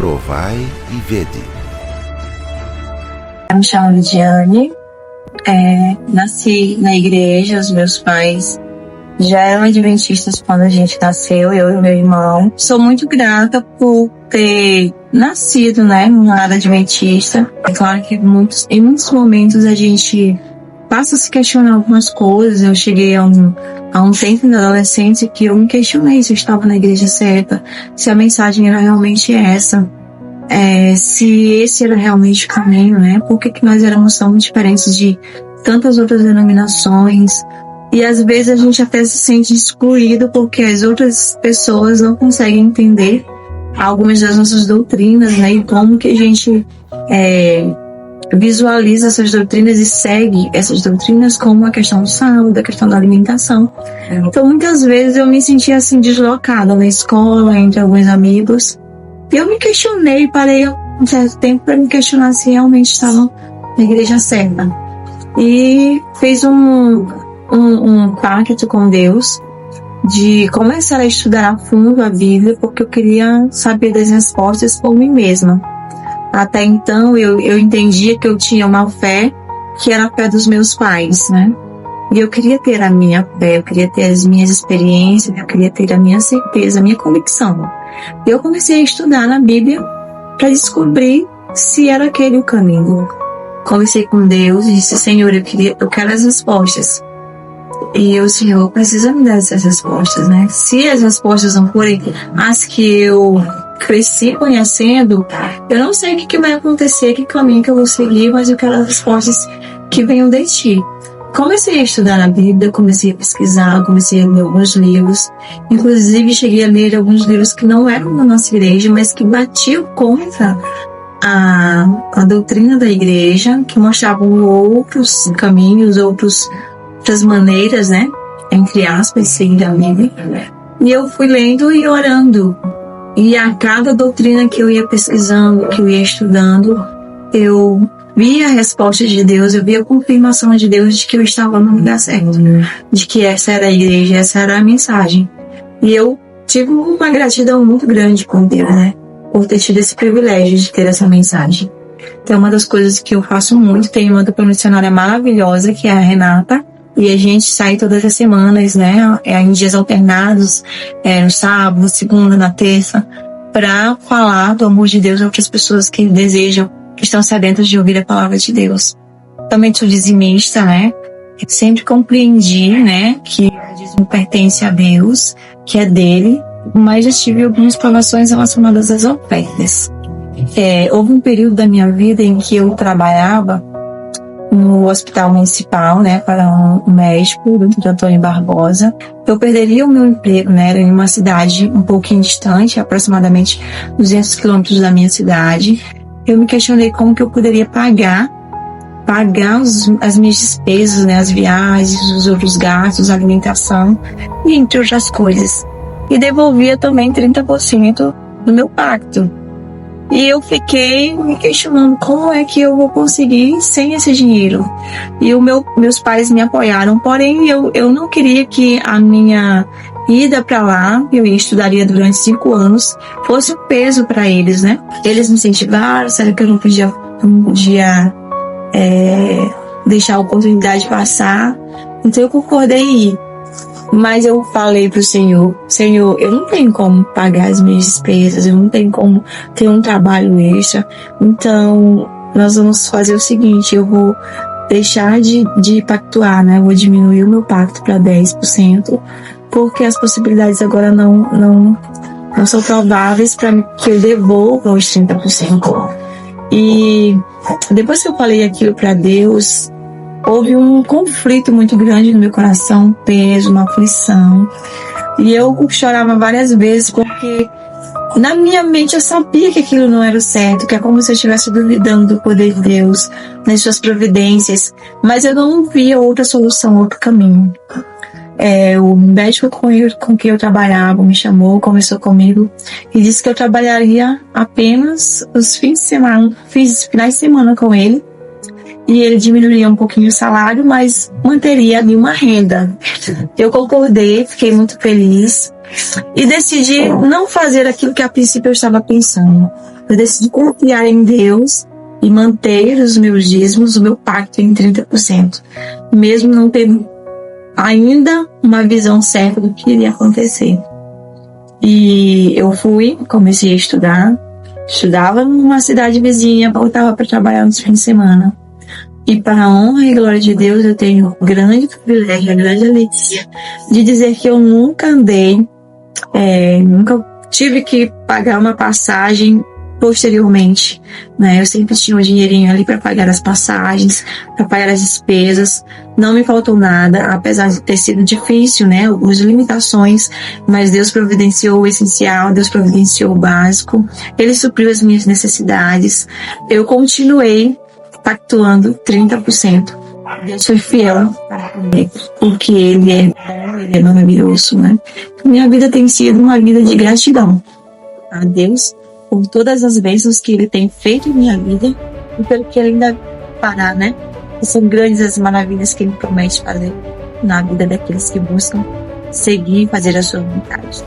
Provai e vede. Eu me chamo Lidiane, nasci na igreja, os meus pais já eram adventistas quando a gente nasceu, eu e meu irmão. Sou muito grata por ter nascido, numa área adventista. É claro que em muitos momentos a gente passa a se questionar algumas coisas. Eu cheguei a um tempo na adolescência que eu me questionei se eu estava na igreja certa, se a mensagem era realmente essa. Se esse era realmente o caminho, por que nós éramos tão diferentes de tantas outras denominações, e às vezes a gente até se sente excluído porque as outras pessoas não conseguem entender algumas das nossas doutrinas, e como que a gente visualiza essas doutrinas e segue essas doutrinas, como a questão do saúde, a questão da alimentação. Então muitas vezes eu me sentia assim deslocada na escola, entre alguns amigos. E eu me questionei, parei um certo tempo para me questionar se realmente estava na igreja certa. E fiz um pacto com Deus de começar a estudar a fundo a Bíblia, porque eu queria saber das respostas por mim mesma. Até então eu entendia que eu tinha uma fé que era a fé dos meus pais, E eu queria ter a minha fé, eu queria ter as minhas experiências, eu queria ter a minha certeza, a minha convicção. Eu comecei a estudar na Bíblia para descobrir se era aquele o caminho. Conversei com Deus e disse: Senhor, eu quero as respostas. E o Senhor precisa me dar essas respostas, Se as respostas não forem as que eu cresci conhecendo, eu não sei o que vai acontecer, que caminho que eu vou seguir, mas eu quero as respostas que venham de Ti. Comecei a estudar na Bíblia, comecei a pesquisar, comecei a ler alguns livros. Inclusive, cheguei a ler alguns livros que não eram da nossa igreja, mas que batiam contra a doutrina da igreja, que mostravam outros caminhos, outras maneiras, entre aspas, seguir a Bíblia. E eu fui lendo e orando. E a cada doutrina que eu ia pesquisando, que eu ia estudando, eu via a resposta de Deus, eu via a confirmação de Deus de que eu estava no lugar certo, de que essa era a igreja, essa era a mensagem. E eu tive uma gratidão muito grande com Deus, por ter tido esse privilégio de ter essa mensagem. Então, uma das coisas que eu faço muito, tem uma dupla missionária maravilhosa, que é a Renata, e a gente sai todas as semanas, em dias alternados, no sábado, segunda, na terça, para falar do amor de Deus a outras pessoas que desejam, que estão sedentas de ouvir a palavra de Deus. Também sou dizimista, Sempre compreendi, que o dízimo pertence a Deus, que é dele, mas já tive algumas provações relacionadas às ofertas. Houve um período da minha vida em que eu trabalhava no hospital municipal, para um médico, o Dr. Antônio Barbosa. Eu perderia o meu emprego, era em uma cidade um pouquinho distante, aproximadamente 200 quilômetros da minha cidade. Eu me questionei como que eu poderia pagar as minhas despesas, as viagens, os outros gastos, a alimentação, e entre outras coisas. E devolvia também 30% do meu pacto. E eu fiquei me questionando como é que eu vou conseguir sem esse dinheiro. E meus pais me apoiaram, porém eu não queria que a minha ida para lá, eu estudaria durante 5 anos, fosse um peso para eles, Eles me incentivaram, será que eu não podia deixar a oportunidade passar? Então eu concordei em ir. Mas eu falei pro Senhor, eu não tenho como pagar as minhas despesas, eu não tenho como ter um trabalho extra, então nós vamos fazer o seguinte, eu vou deixar de pactuar, vou diminuir o meu pacto para 10%, porque as possibilidades agora não são prováveis para que eu devolva os 30%. E depois que eu falei aquilo para Deus, houve um conflito muito grande no meu coração, um peso, uma aflição. E eu chorava várias vezes, porque na minha mente eu sabia que aquilo não era o certo, que é como se eu estivesse duvidando do poder de Deus, nas suas providências. Mas eu não via outra solução, outro caminho. O médico com quem eu trabalhava me chamou, conversou comigo e disse que eu trabalharia apenas os finais de semana com ele. E ele diminuiria um pouquinho o salário, mas manteria ali uma renda. Eu concordei, fiquei muito feliz e decidi não fazer aquilo que a princípio eu estava pensando. eu decidi confiar em Deus e manter os meus dízimos, o meu pacto em 30%, mesmo não tendo ainda uma visão certa do que iria acontecer. E eu comecei a estudava numa cidade vizinha, voltava para trabalhar nos fins de semana. E para a honra e glória de Deus, eu tenho o grande privilégio, a grande alegria de dizer que eu nunca andei, nunca tive que pagar uma passagem posteriormente, né? Eu sempre tinha um dinheirinho ali para pagar as passagens, para pagar as despesas. Não me faltou nada, apesar de ter sido difícil, né? Algumas limitações, mas Deus providenciou o essencial, Deus providenciou o básico. Ele supriu as minhas necessidades. Eu continuei pactuando 30%. Deus foi fiel para comigo, porque Ele é bom, Ele é maravilhoso, né? Minha vida tem sido uma vida de gratidão a Deus por todas as bênçãos que Ele tem feito em minha vida e pelo que Ele ainda fará, né? Que são grandes as maravilhas que Ele promete fazer na vida daqueles que buscam seguir e fazer a sua vontade.